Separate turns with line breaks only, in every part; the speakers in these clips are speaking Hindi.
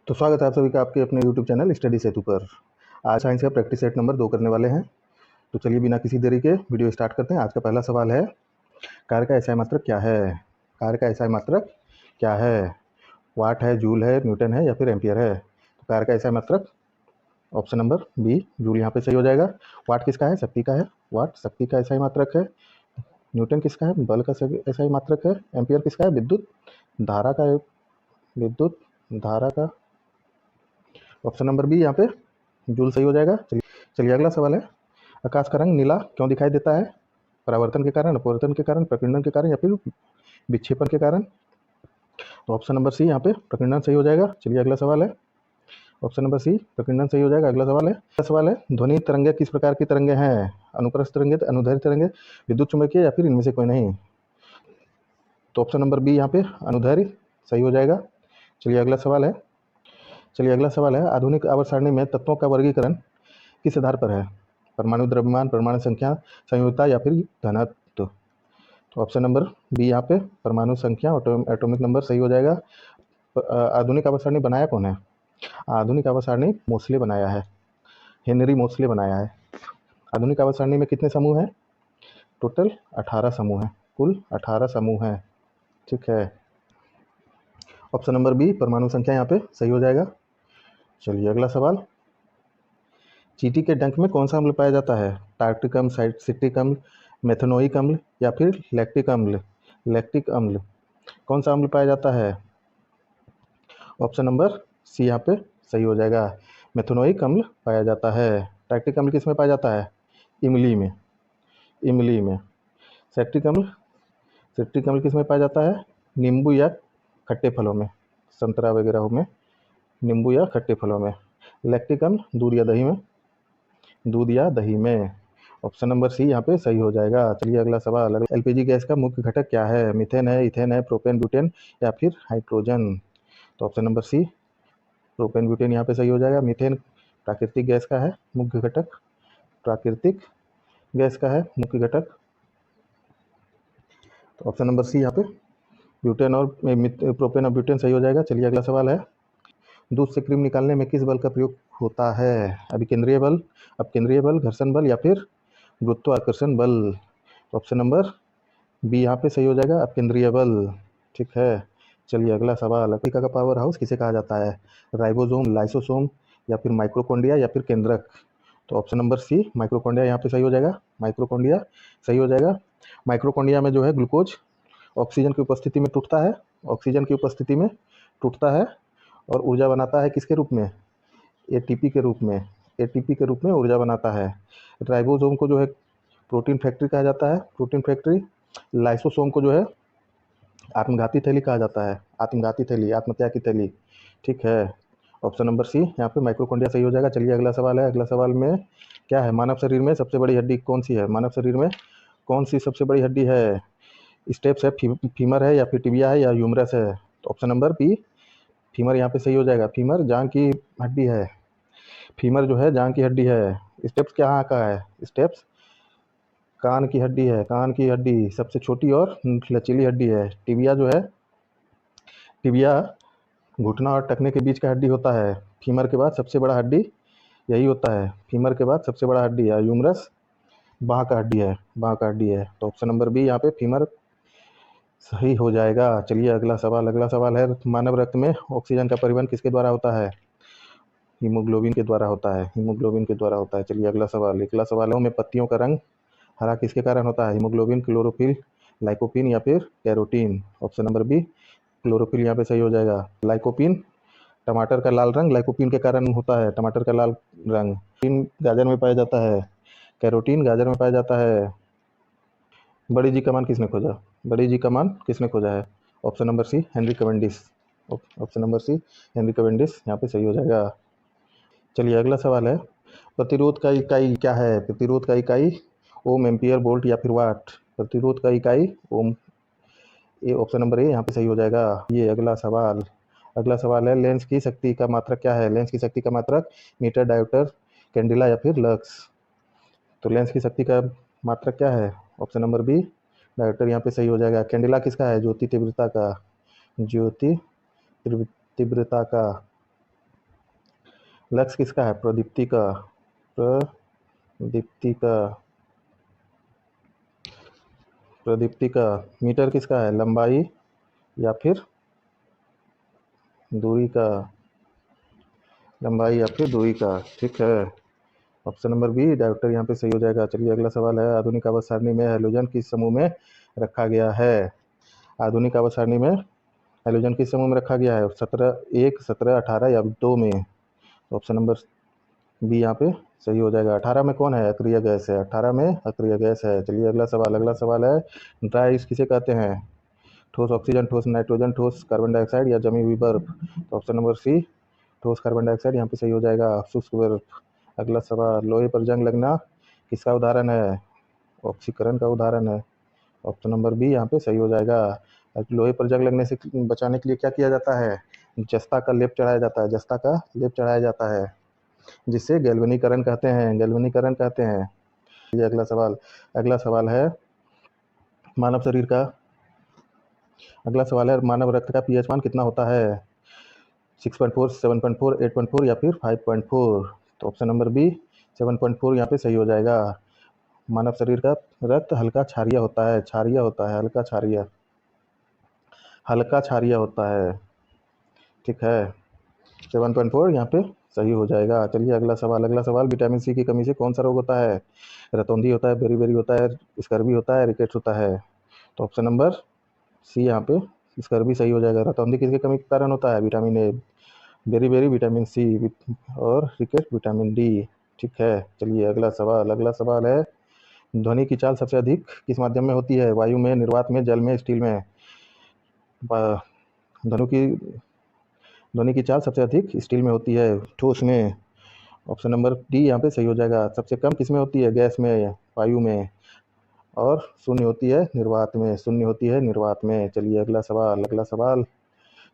तो स्वागत है आप सभी का आपके अपने यूट्यूब चैनल स्टडी सेतु पर। आज साइंस का प्रैक्टिस सेट नंबर 2 करने वाले हैं। तो चलिए बिना किसी देरी के वीडियो स्टार्ट करते हैं। आज का पहला सवाल है, कार्य का एसआई मात्रक क्या है? कार्य का एसआई मात्रक क्या है? वाट है, जूल है, न्यूटन है या फिर एम्पियर है? तो कार्य का एसआई मात्रक ऑप्शन नंबर बी जूल यहाँ पे सही हो जाएगा। वाट किसका है? शक्ति का है। वाट शक्ति का एसआई मात्रक है। न्यूटन किसका है? बल का एसआई मात्रक है। एम्पियर किसका है? विद्युत धारा का। विद्युत धारा का ऑप्शन नंबर बी यहाँ पे जूल सही हो जाएगा। चलिए अगला सवाल है, आकाश का रंग नीला क्यों दिखाई देता है? परावर्तन के कारण, अपवर्तन के कारण, प्रकीर्णन के कारण या फिर विक्षेपण के कारण? तो ऑप्शन नंबर सी यहाँ पे प्रकीर्णन सही हो जाएगा। चलिए अगला सवाल है, ऑप्शन नंबर सी प्रकीर्णन सही हो जाएगा। अगला सवाल है ध्वनि तरंगे किस प्रकार की तरंगे हैं? अनुप्रस्थ तरंगे, अनुदैर्ध्य तरंगे, विद्युत चुम्बकीय या फिर इनमें से कोई नहीं? तो ऑप्शन नंबर बी यहाँ पे अनुदैर्ध्य सही हो जाएगा। चलिए अगला सवाल है आधुनिक आवर्त सारणी में तत्वों का वर्गीकरण किस आधार पर है? परमाणु द्रव्यमान, परमाणु संख्या, संयोजकता या फिर घनत्व? तो ऑप्शन नंबर बी यहाँ पे परमाणु संख्या, एटॉमिक नंबर सही हो जाएगा। आधुनिक आवर्त सारणी बनाया कौन है? आधुनिक आवर्त सारणी मोसले बनाया है, हेनरी मोसले बनाया है। आधुनिक आवर्त सारणी में कितने समूह हैं? टोटल 18 समूह हैं, कुल 18 समूह हैं। ठीक है, ऑप्शन नंबर बी परमाणु संख्या यहाँ पे सही हो जाएगा। चलिए अगला सवाल, चींटी के डंक में कौन सा अम्ल पाया जाता है? टार्क्टिक अम्ल, सिट्रिक अम्ल, मेथनोइक अम्ल या फिर लैक्टिक अम्ल? लैक्टिक अम्ल कौन सा अम्ल पाया जाता है? ऑप्शन नंबर सी यहाँ पे सही हो जाएगा, मेथनोइक अम्ल पाया जाता है। टार्क्टिक अम्ल किस में पाया जाता है? इमली में। इमली में। सिट्रिक अम्ल, सिट्रिक अम्ल किस में पाया जाता है? नींबू या खट्टे फलों में, संतरा वगैरह में, नींबू या खट्टे फलों में। लैक्टिक अम्ल दूध या दही में, दूध या दही में। ऑप्शन नंबर सी यहाँ पे सही हो जाएगा। चलिए अगला सवाल, एलपीजी गैस का मुख्य घटक क्या है? मीथेन है, इथेन है, प्रोपेन, ब्यूटेन या फिर हाइड्रोजन? तो option number C propane butane यहाँ पे सही हो जाएगा। मीथेन प्राकृतिक गैस का है मुख्य घटक, प्राकृतिक गैस का है मुख्य घटक। तो ऑप्शन नंबर सी यहाँ पे ब्यूटेन और प्रोपेन और ब्यूटेन सही हो जाएगा। चलिए अगला सवाल है, दूध से क्रीम निकालने में किस बल का प्रयोग होता है? अभिकेंद्रीय बल, अपकेंद्रीय बल, घर्षण बल या फिर गुरुत्वाकर्षण बल? ऑप्शन नंबर बी यहाँ पे सही हो जाएगा, अपकेंद्रीय बल। ठीक है, चलिए अगला सवाल, कोशिका का पावर हाउस किसे कहा जाता है? राइबोसोम, लाइसोसोम या फिर माइक्रोकोंडिया या फिर केंद्रक? तो ऑप्शन नंबर सी माइक्रोकोंडिया यहाँ पे सही हो जाएगा। माइक्रोकोंडिया सही हो जाएगा। माइक्रोकोंडिया में जो है ग्लूकोज ऑक्सीजन की उपस्थिति में टूटता है, ऑक्सीजन की उपस्थिति में टूटता है और ऊर्जा बनाता है किसके रूप में? एटीपी के रूप में। एटीपी के रूप में ऊर्जा बनाता है। राइबोसोम को जो है प्रोटीन फैक्ट्री कहा जाता है, प्रोटीन फैक्ट्री। लाइसोसोम को जो है आत्मघाती थैली कहा जाता है, आत्मघाती थैली, आत्महत्या की थैली। ठीक है, ऑप्शन नंबर सी यहाँ पे माइक्रोकोंडिया सही हो जाएगा। चलिए अगला सवाल है, अगला सवाल में क्या है, मानव शरीर में सबसे बड़ी हड्डी कौन सी है? मानव शरीर में कौन सी सबसे बड़ी हड्डी है? स्टेप्स है, फीमर है या फिर टिबिया है या ह्यूमरस है? तो ऑप्शन नंबर बी फीमर यहाँ पे सही हो जाएगा। फीमर जांघ की हड्डी है, फीमर जो है जांघ की हड्डी है। स्टेप्स क्या का है? स्टेप्स कान की हड्डी है, कान की हड्डी सबसे छोटी और लचीली हड्डी है। टिबिया जो है, टिबिया घुटना और टखने के बीच का हड्डी होता है। फीमर के बाद सबसे बड़ा हड्डी यही होता है, फीमर के बाद सबसे बड़ा हड्डी है। ह्यूमरस बाँह का हड्डी है, बाँह का हड्डी है। तो ऑप्शन नंबर बी यहाँ पे फीमर सही हो जाएगा। चलिए अगला सवाल, अगला सवाल है, मानव रक्त में ऑक्सीजन का परिवहन किसके द्वारा होता है? हीमोग्लोबिन के द्वारा होता है, हीमोग्लोबिन के द्वारा होता है। चलिए अगला सवाल है, में पत्तियों का रंग हरा किसके कारण होता है? हीमोग्लोबिन, क्लोरोफिल, लाइकोपिन या फिर carotene? Option number B chlorophyll यहाँ पे सही हो जाएगा। लाइकोपिन, टमाटर का लाल रंग लाइकोपिन के कारण होता है, टमाटर का लाल रंग। गाजर में पाया जाता है, कैरोटीन गाजर में पाया जाता है। बड़ी जी कमान किसने खोजा? बड़ी जी कमान किसने खोजा है? Option number C Henry Cavendish. Option number C Henry Cavendish यहाँ पे सही हो जाएगा। चलिए अगला सवाल है, प्रतिरोध का इकाई क्या है? प्रतिरोध का इकाई ओम, एम्पियर, वोल्ट या फिर वाट? प्रतिरोध का इकाई ओम। ये ऑप्शन नंबर ए यहाँ पे सही हो जाएगा। ये अगला सवाल, अगला सवाल है, लेंस की शक्ति का मात्रक क्या है? लेंस की शक्ति का मात्रक मीटर, डायोप्टर, कैंडिला या फिर लक्स? तो लेंस की शक्ति का मात्रक क्या है? ऑप्शन नंबर बी डायोप्टर यहाँ पे सही हो जाएगा। कैंडिला किसका है? ज्योति तीव्रता का, ज्योति तीव्रता का। लक्स किसका है? प्रदीप्ति का। प्रदीप्ति का। प्रदीप्ति का। मीटर किसका है? लंबाई या फिर दूरी का। लंबाई या फिर दूरी का। ठीक है, ऑप्शन नंबर बी डायरेक्टर यहाँ पे सही हो जाएगा। चलिए अगला सवाल है, आधुनिक आवर्त सारणी में हैलोजन किस समूह में रखा गया है? आधुनिक आवर्त सारणी में हैलोजन किस समूह में रखा गया है? 17, 1, 17, 18 या 2 में? तो ऑप्शन नंबर बी यहाँ पे सही हो जाएगा। 18 में कौन है? अक्रिय गैस है। 18 में अक्रिय गैस है। चलिए अगला सवाल। अगला सवाल है, ड्राई आइस किसे कहते हैं? ठोस ऑक्सीजन, ठोस नाइट्रोजन, ठोस कार्बन डाइऑक्साइड या जमी हुई बर्फ? तो ऑप्शन नंबर सी ठोस कार्बन डाइऑक्साइड यहाँ पे सही हो जाएगा। शुष्क बर्फ। अगला सवाल, लोहे पर जंग लगना किसका उदाहरण है? ऑक्सीकरण का उदाहरण है। ऑप्शन नंबर बी यहाँ पे सही हो जाएगा। लोहे पर जंग लगने से बचाने के लिए क्या किया जाता है? जस्ता का लेप चढ़ाया जाता है। जस्ता का लेप चढ़ाया जाता है, जिसे गैल्वेनीकरण कहते हैं। गैल्वेनीकरण कहते हैं। ये अगला सवाल। अगला सवाल है मानव शरीर का। अगला सवाल है, मानव रक्त का पीएच मान कितना होता है? 6.4, 7.4, 8.4 या फिर 5.4? तो ऑप्शन नंबर बी 7.4 यहाँ पे सही हो जाएगा। मानव शरीर का रक्त हल्का क्षारीय होता है। क्षारीय होता है, हल्का क्षारीय। हल्का क्षारीय होता है। ठीक है, 7.4 यहाँ पे सही हो जाएगा। चलिए अगला सवाल। अगला सवाल, विटामिन सी की कमी से कौन सा रोग होता है? रतौंधी होता है, बेरी बेरी होता है, स्कर्वी होता है, रिकेट्स होता है? तो ऑप्शन नंबर सी यहाँ पे स्कर्वी सही हो जाएगा। रतौंधी किसकी कमी के कारण होता है? Vitamin A, beriberi vitamin C और रिकेट विटामिन डी। ठीक है, चलिए अगला सवाल। अगला सवाल है, ध्वनि की चाल सबसे अधिक किस माध्यम में होती है? वायु में, निर्वात में, जल में, स्टील में? ध्वनि की ध्वनि की चाल सबसे अधिक स्टील में होती है। ठोस में? ऑप्शन नंबर डी यहाँ पे सही हो जाएगा। सबसे कम किस में होती है? गैस में, वायु में। और शून्य होती है निर्वात में। शून्य होती है निर्वात में। चलिए अगला सवाल। अगला सवाल,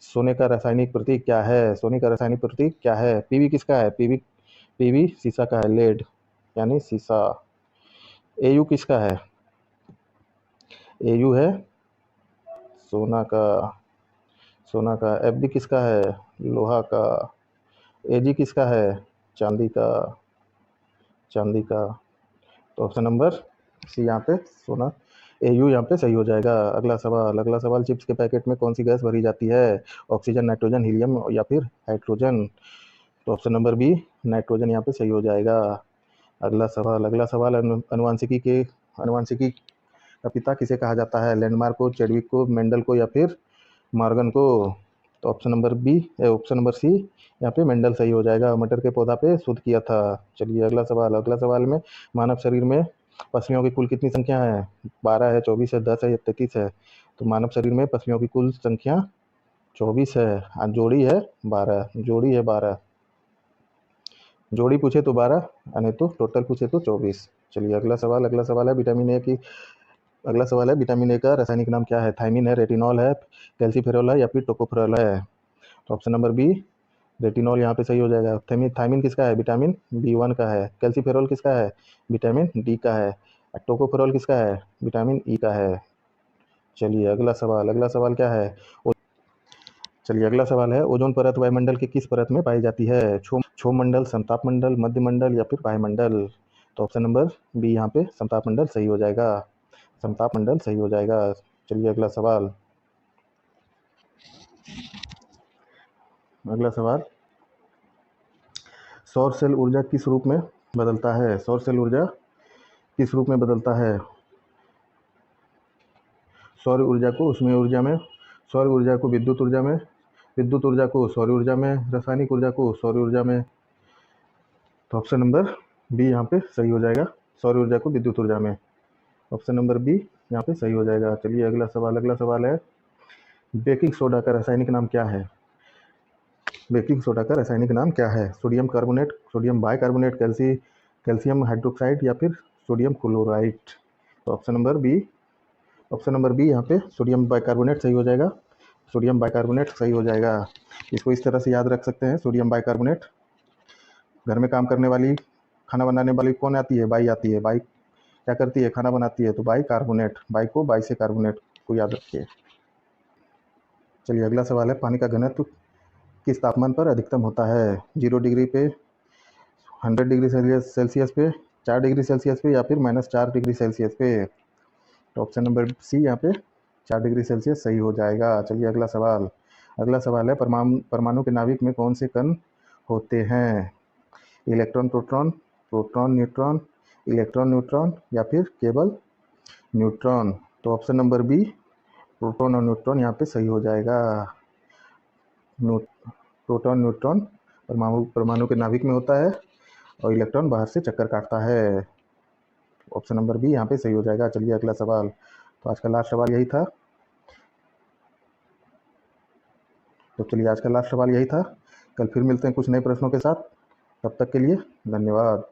सोने का रासायनिक प्रतीक क्या है? सोने का रासायनिक प्रतीक क्या है? पीवी किसका है? पीवी सीसा का है, लेड यानी सीसा। एयू किसका है? एयू है सोना का। सोना का। एफबी किसका है? लोहा का। एजी किसका है? चांदी का। चांदी का। तो ऑप्शन नंबर सी यहाँ पे सोना, एयू यहाँ पे सही हो जाएगा। अगला सवाल। अगला सवाल, चिप्स के पैकेट में कौन सी गैस भरी जाती है? ऑक्सीजन, नाइट्रोजन, हीलियम या फिर हाइड्रोजन? तो ऑप्शन नंबर बी नाइट्रोजन यहाँ पे सही हो जाएगा। अगला सवाल। अगला सवाल, अनुवांशिकी का पिता किसे कहा जाता है? लैंडमार्क को, चेडविक को, मेंडल को या फिर मॉर्गन को? तो ऑप्शन नंबर सी यहाँ पे मेंडल सही हो जाएगा। मटर के पौधा पे शोध किया था। चलिए अगला सवाल। अगला सवाल में, मानव शरीर में पसलियों की कुल कितनी संख्या है? 12 है, 24 है, 10 है या 33 है? तो मानव शरीर में पसलियों की कुल संख्या 24 है। जोड़ी है 12। जोड़ी है 12। जोड़ी पूछे तो 12 नहीं तो टोटल पूछे तो 24। चलिए अगला सवाल। अगला सवाल है विटामिन ए की। अगला सवाल है, विटामिन ए का रासायनिक नाम क्या है? थायमिन है, रेटिनॉल है, कैल्सीफेरॉल है या फिर टोकोफेरॉल है? तो ऑप्शन नंबर बी रेटिनॉल यहाँ पे सही हो जाएगा। थायमिन किसका है? विटामिन B1 का है। कैल्सीफेरॉल किसका है? विटामिन डी का है। टोकोफेरॉल किसका है? विटामिन ई का है। चलिए अगला सवाल। अगला सवाल क्या है? चलिए अगला सवाल है, ओजोन परत वायुमंडल के किस परत में पाई जाती है? क्षोभ मंडल, समताप मंडल, मध्य मंडल या फिर वायुमंडल? तो ऑप्शन नंबर बी यहाँ पे समताप मंडल सही हो जाएगा। समताप मंडल सही हो जाएगा। चलिए अगला सवाल। अगला सवाल, सौर सेल ऊर्जा किस रूप में बदलता है? सौर सेल ऊर्जा किस रूप में बदलता है? सौर ऊर्जा को ऊष्मीय ऊर्जा में, सौर ऊर्जा को विद्युत ऊर्जा में, विद्युत ऊर्जा को सौर ऊर्जा में, रासायनिक ऊर्जा को सौर ऊर्जा में? तो ऑप्शन नंबर बी यहाँ पे सही हो जाएगा। सौर ऊर्जा को विद्युत ऊर्जा में। ऑप्शन नंबर बी यहाँ पे सही हो जाएगा। चलिए अगला सवाल। अगला सवाल है, बेकिंग सोडा का रासायनिक नाम क्या है? बेकिंग सोडा का रासायनिक नाम क्या है? Sodium carbonate, sodium bicarbonate, calcium hydroxide या फिर सोडियम क्लोराइड? तो ऑप्शन नंबर बी यहाँ पे सोडियम बाइकार्बोनेट सही हो जाएगा। सोडियम बाइकार्बोनेट सही हो जाएगा। इसको इस तरह से याद रख सकते हैं, सोडियम बाइकार्बोनेट। घर में काम करने वाली, खाना बनाने वाली कौन आती है? बाई आती है। बाई क्या करती है? खाना बनाती है। तो बाई कार्बोनेट, बाई को बाई से कार्बोनेट को याद रखिए। चलिए अगला सवाल है, पानी का घनत्व किस तापमान पर अधिकतम होता है? 0 डिग्री पे, 100 डिग्री सेल्सियस पे, 4 डिग्री सेल्सियस पे, या फिर -4 डिग्री सेल्सियस पे? तो ऑप्शन नंबर सी यहाँ पे 4 डिग्री सेल्सियस सही हो जाएगा। चलिए अगला सवाल। अगला सवाल है, परमाणु के नाभिक में कौन से कण होते हैं? Electron proton, proton neutron, electron neutron, या फिर केवल न्यूट्रॉन? तो ऑप्शन नंबर बी प्रोटॉन और न्यूट्रॉन यहाँ पे सही हो जाएगा। प्रोटॉन न्यूट्रॉन परमाणु के नाभिक में होता है और इलेक्ट्रॉन बाहर से चक्कर काटता है। ऑप्शन नंबर बी यहाँ पे सही हो जाएगा। चलिए अगला सवाल। तो आज का लास्ट सवाल यही था। कल फिर मिलते हैं कुछ नए प्रश्नों के साथ। तब तक के लिए धन्यवाद।